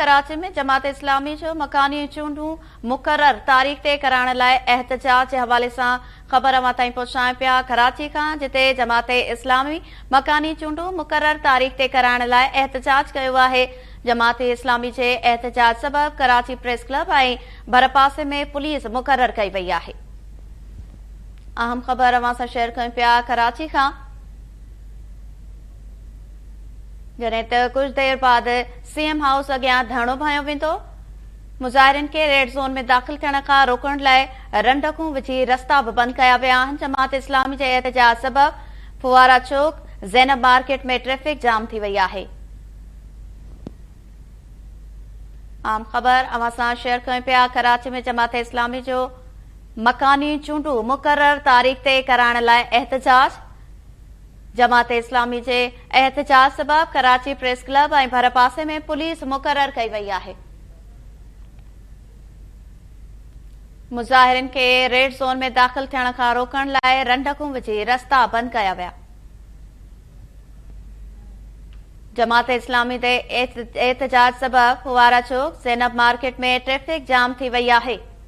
कराची में जमात इस्लामी जो मकानी चूंडूं मुकर्रर तारीख़ ते कराइण लाइ एहतजाज जे हवाले सां ख़बर अवां ताईं पहुचायूं पिया। कराची खां जिते जमात इस्लामी मकानी चूंडूं मुकर्रर तारीख़ ते कराइण लाइ एहतजाज कयो आहे। जमात इस्लामी जे एहतजाज सबबि कराची प्रेस क्लब ऐं भरपासे में पुलिस मुकर्रर कई वई आहे। अहम ख़बर अवां सां शेयर कयूं पिया कराची खां, जॾहिं त कुछ देर बाद सीएम हाउस अॻियां धरणो भंयो वेंदो। मुज़ाहिरनि खे रेड ज़ोन में दाख़िल थियण खां रोकण लाइ रंडकूं विझी रस्ता बि बंदि कया विया आहिनि। जमात इस्लामी जे एहतजाज सबबि फुवारा चौक, ज़ैनब मार्केट में ट्रैफ़िक जाम थी वई आहे। आम ख़बर अवां सां शेयर कयूं पिया कराची में जमात इस्लामी जो मकानी चूंडूं मुकर्रर तारीख़ ते कराइण लाइ एहतजाज। जमात इस्लामी जे एहतजाज सबबि कराची प्रेस क्लब ऐं भरपासे में पुलिस मुकर्रर कई वई आहे। मुज़ाहिरनि खे रेड ज़ोन में दाख़िल थियण खां रोकण लाइ रंडकूं विझी रस्ता बंदि कया विया। जमात इस्लामी जे एहतजाज सबबि फुवारा चौक, ज़ैनब मार्केट में ट्रैफ़िक जाम थी वई आहे।